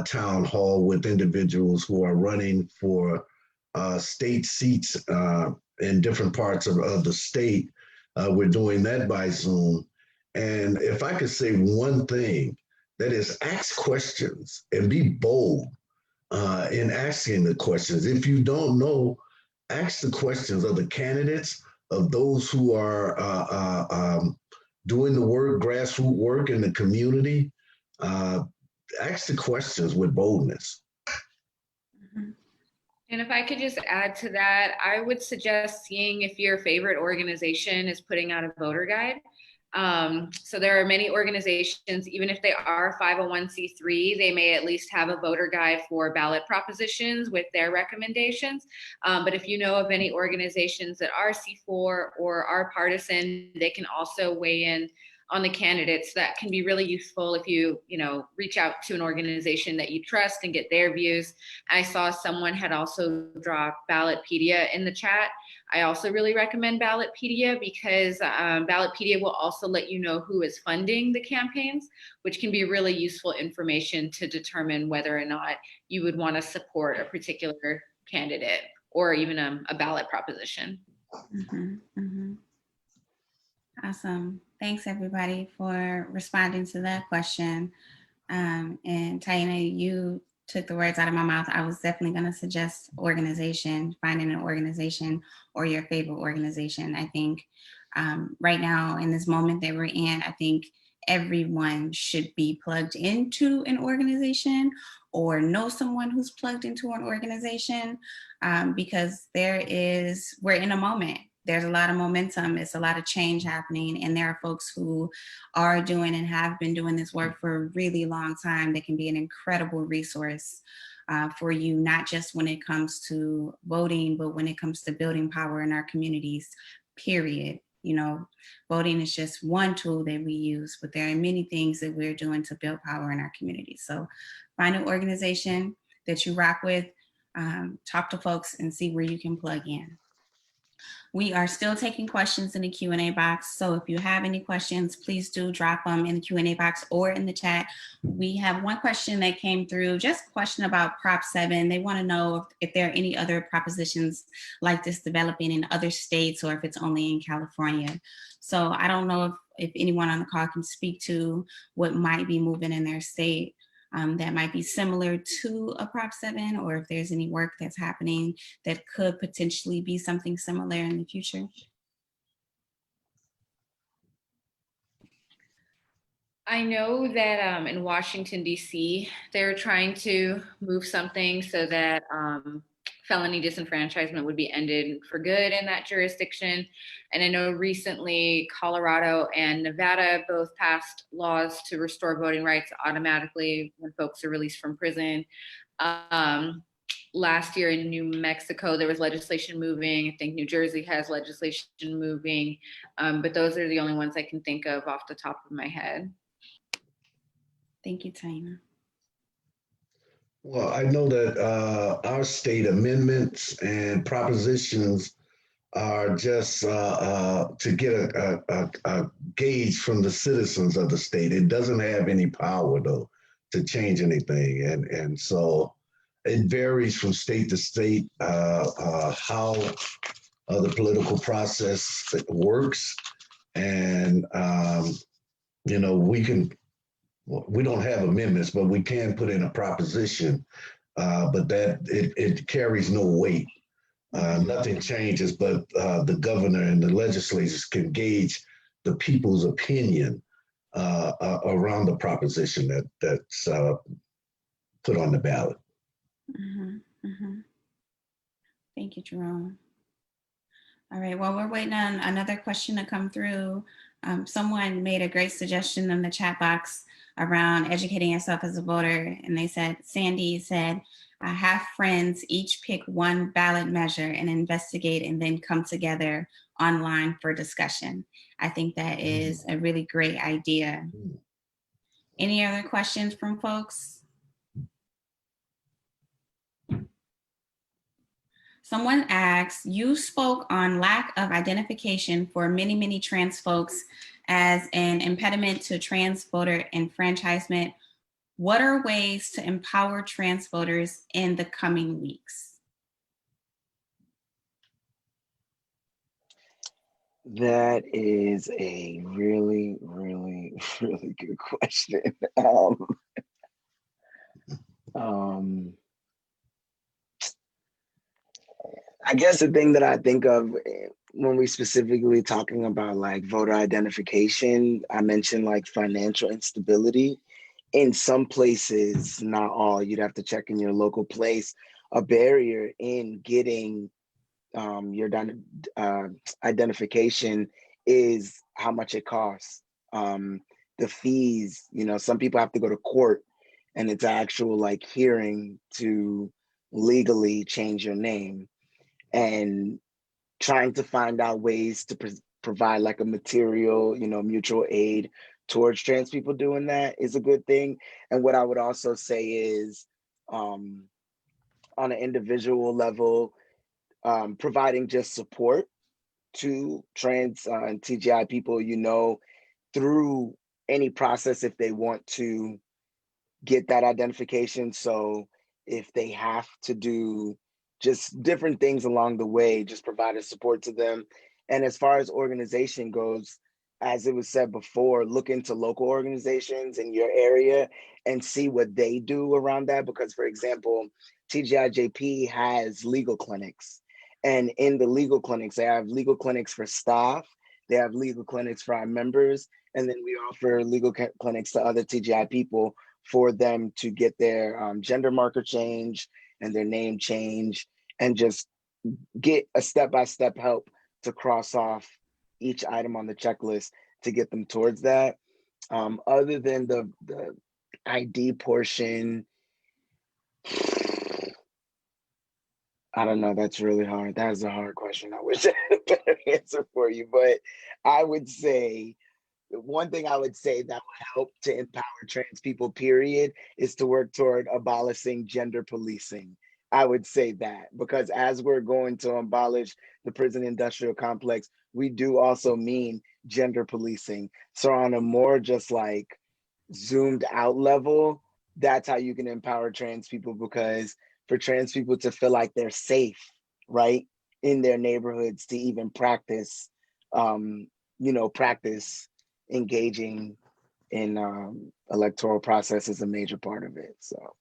town hall with individuals who are running for state seats in different parts of the state. We're doing that by Zoom. And if I could say one thing, that is ask questions and be bold in asking the questions. If you don't know, ask the questions of the candidates, of those who are doing the work, grassroots work in the community. Ask the questions with boldness. Mhm. And if I could just add to that, I would suggest seeing if your favorite organization is putting out a voter guide. So there are many organizations, even if they are 501c3, they may at least have a voter guide for ballot propositions with their recommendations. But if you know of any organizations that are C4 or are partisan, they can also weigh in on the candidates. That can be really useful if you reach out to an organization that you trust and get their views. I saw someone had also dropped Ballotpedia in the chat. I also really recommend Ballotpedia because Ballotpedia will also let you know who is funding the campaigns, which can be really useful information to determine whether or not you would want to support a particular candidate or even a ballot proposition. Mm-hmm, mm-hmm. Awesome. Thanks everybody for responding to that question. And Taina, you took the words out of my mouth. I was definitely going to suggest organization, finding an organization or your favorite organization. I think right now in this moment that we're in, I think everyone should be plugged into an organization or know someone who's plugged into an organization because we're in a moment. There's a lot of momentum. It's a lot of change happening. And there are folks who are doing and have been doing this work for a really long time that can be an incredible resource for you, not just when it comes to voting, but when it comes to building power in our communities, period. You know, voting is just one tool that we use, but there are many things that we're doing to build power in our communities. So find an organization that you rock with, talk to folks and see where you can plug in. We are still taking questions in the Q&A box. So if you have any questions, please do drop them in the Q&A box or in the chat. We have one question that came through, just a question about Prop 7. They want to know if there are any other propositions like this developing in other states or if it's only in California. So I don't know if anyone on the call can speak to what might be moving in their state. That might be similar to a Prop 7, or if there's any work that's happening that could potentially be something similar in the future. I know that in Washington, D.C., they're trying to move something so that felony disenfranchisement would be ended for good in that jurisdiction. And I know recently Colorado and Nevada both passed laws to restore voting rights automatically when folks are released from prison. Last year in New Mexico, there was legislation moving. I think New Jersey has legislation moving, but those are the only ones I can think of off the top of my head. Thank you, Taina. Well, I know that our state amendments and propositions are just to get a gauge from the citizens of the state. It doesn't have any power, though, to change anything. And so it varies from state to state how the political process works. And, we don't have amendments, but we can put in a proposition, but that it carries no weight. Nothing changes, but the governor and the legislators can gauge the people's opinion around the proposition that's put on the ballot. Thank you, Jerome. All right, well, we're waiting on another question to come through. Someone made a great suggestion in the chat box around educating yourself as a voter. And they said, Sandy said, I have friends each pick one ballot measure and investigate and then come together online for discussion. I think that is a really great idea. Any other questions from folks? Someone asks, you spoke on lack of identification for many, many trans folks as an impediment to trans voter enfranchisement. What are ways to empower trans voters in the coming weeks? That is a really, really, really good question. I guess the thing that I think of when we specifically talking about like voter identification, I mentioned like financial instability. In some places, not all, you'd have to check in your local place, a barrier in getting your identification is how much it costs. The fees, some people have to go to court and it's actual like hearing to legally change your name, and trying to find out ways to provide like a material, mutual aid towards trans people doing that is a good thing. And what I would also say is on an individual level, providing just support to trans and TGI people, through any process if they want to get that identification. So if they have to do just different things along the way, just provide a support to them. And as far as organization goes, as it was said before, look into local organizations in your area and see what they do around that. Because, for example, TGIJP has legal clinics. And in the legal clinics, they have legal clinics for staff, they have legal clinics for our members, and then we offer legal clinics to other TGI people for them to get their gender marker change and their name change, and just get a step-by-step help to cross off each item on the checklist to get them towards that. Other than the ID portion, I don't know, that's really hard. That is a hard question. I wish I had a better answer for you, but I would say, one thing I would say that would help to empower trans people, period, is to work toward abolishing gender policing. I would say that, because as we're going to abolish the prison industrial complex, we do also mean gender policing. So on a more just like zoomed out level, that's how you can empower trans people, because for trans people to feel like they're safe, right, in their neighborhoods to even practice, practice engaging in electoral process is a major part of it. So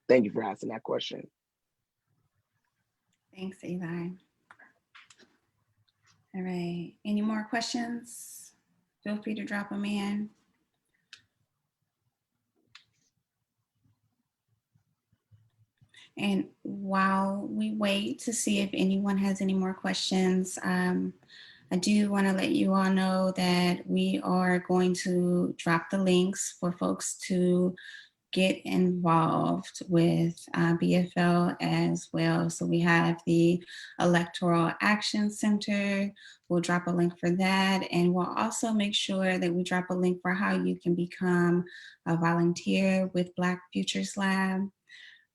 thank you for asking that question. Thanks, Eli. All right, any more questions? Feel free to drop them in. And while we wait to see if anyone has any more questions, I do want to let you all know that we are going to drop the links for folks to get involved with BFL as well. So we have the Electoral Action Center. We'll drop a link for that. And we'll also make sure that we drop a link for how you can become a volunteer with Black Futures Lab.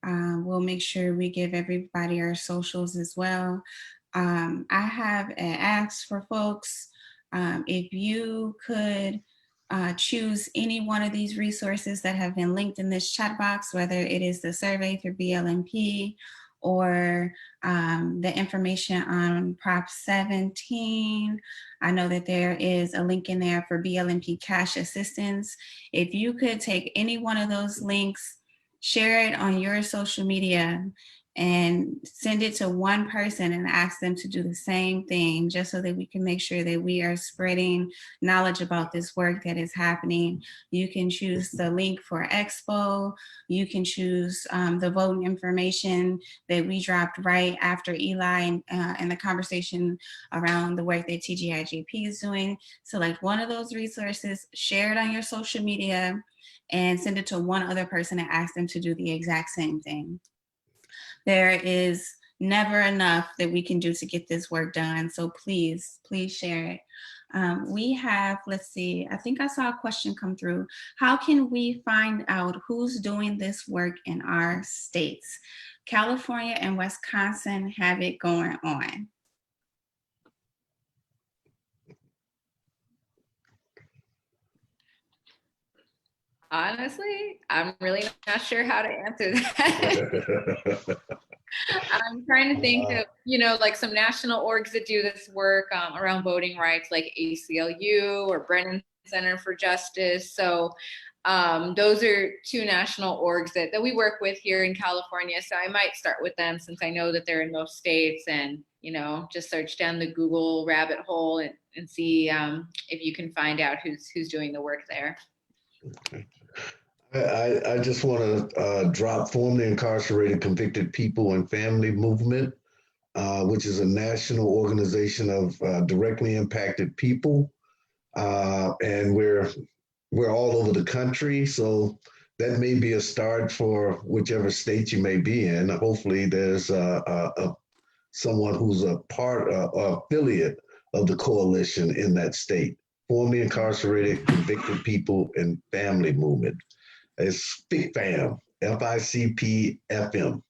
We'll make sure we give everybody our socials as well. I have asked for folks, if you could choose any one of these resources that have been linked in this chat box, whether it is the survey through BLMP or the information on Prop 17. I know that there is a link in there for BLMP cash assistance. If you could take any one of those links, share it on your social media, and send it to one person and ask them to do the same thing, just so that we can make sure that we are spreading knowledge about this work that is happening. You can choose the link for EXPO. You can choose the voting information that we dropped right after Eli and the conversation around the work that TGIJP is doing. Select one of those resources, share it on your social media, and send it to one other person and ask them to do the exact same thing. There is never enough that we can do to get this work done. So please, please share it. We have, let's see, I think I saw a question come through. How can we find out who's doing this work in our states? California and Wisconsin have it going on. Honestly, I'm really not sure how to answer that. I'm trying to think of, like some national orgs that do this work around voting rights, like ACLU or Brennan Center for Justice. So those are two national orgs that we work with here in California. So I might start with them, since I know that they're in most states, and, just search down the Google rabbit hole and see if you can find out who's doing the work there. Okay. I just want to drop Formerly Incarcerated Convicted People and Family Movement, which is a national organization of directly impacted people, and we're all over the country. So that may be a start for whichever state you may be in. Hopefully, there's someone who's a part, affiliate of the coalition in that state. Formerly Incarcerated Convicted People and Family Movement. It's FICFAM, FICPFM.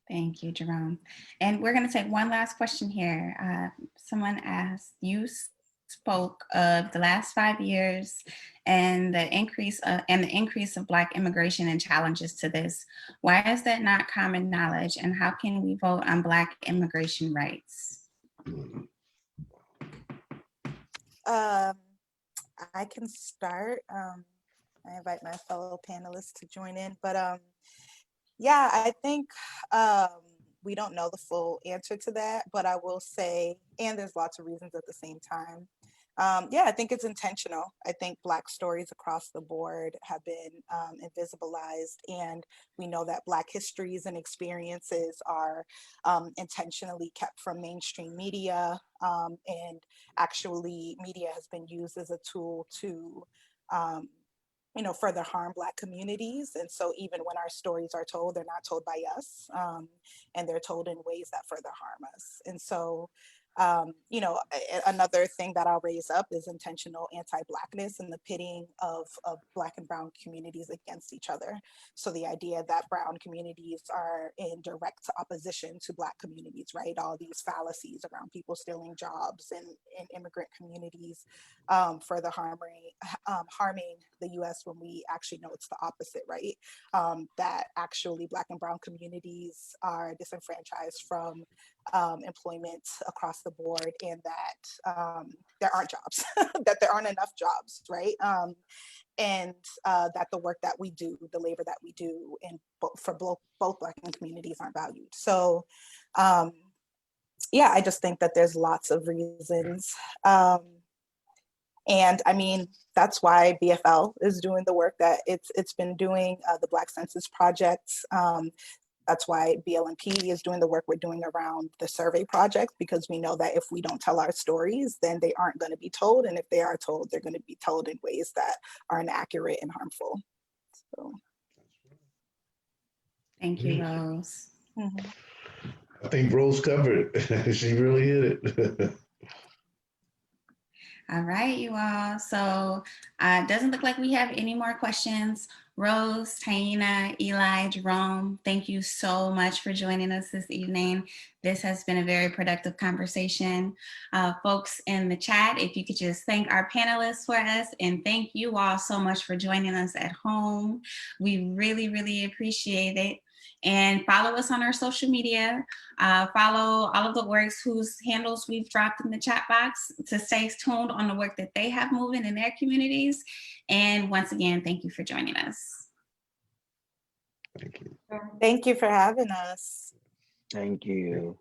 Thank you, Jerome. And we're going to take one last question here. Someone asked, you spoke of the last 5 years and the increase of Black immigration and challenges to this. Why is that not common knowledge, and how can we vote on Black immigration rights? I can start. I invite my fellow panelists to join in, but yeah, I think we don't know the full answer to that, but I will say, and there's lots of reasons at the same time. Yeah, I think it's intentional. I think Black stories across the board have been invisibilized, and we know that Black histories and experiences are intentionally kept from mainstream media, and actually media has been used as a tool to further harm Black communities. And so even when our stories are told, they're not told by us, and they're told in ways that further harm us. And so another thing that I'll raise up is intentional anti-Blackness and the pitting of Black and Brown communities against each other. So the idea that Brown communities are in direct opposition to Black communities, right? All these fallacies around people stealing jobs in immigrant communities, further harming the US, when we actually know it's the opposite, right? That actually Black and Brown communities are disenfranchised from employment across the board, and that there aren't jobs, that there aren't enough jobs, right? And that the work that we do, the labor that we do for both Black communities aren't valued. So yeah, I just think that there's lots of reasons. And I mean, that's why BFL is doing the work that it's been doing, the Black Census Project. That's why BLMP is doing the work we're doing around the survey project, because we know that if we don't tell our stories, then they aren't going to be told. And if they are told, they're going to be told in ways that are inaccurate and harmful. So. Thank you, Rose. Mm-hmm. I think Rose covered it. She really hit it. All right, you all. So it doesn't look like we have any more questions. Rose, Taina, Eli, Jerome, thank you so much for joining us this evening. This has been a very productive conversation. Folks in the chat, if you could just thank our panelists for us, and thank you all so much for joining us at home. We really, really appreciate it. And follow us on our social media. Follow all of the orgs whose handles we've dropped in the chat box to stay tuned on the work that they have moving in their communities. And once again, thank you for joining us. Thank you. Thank you for having us. Thank you.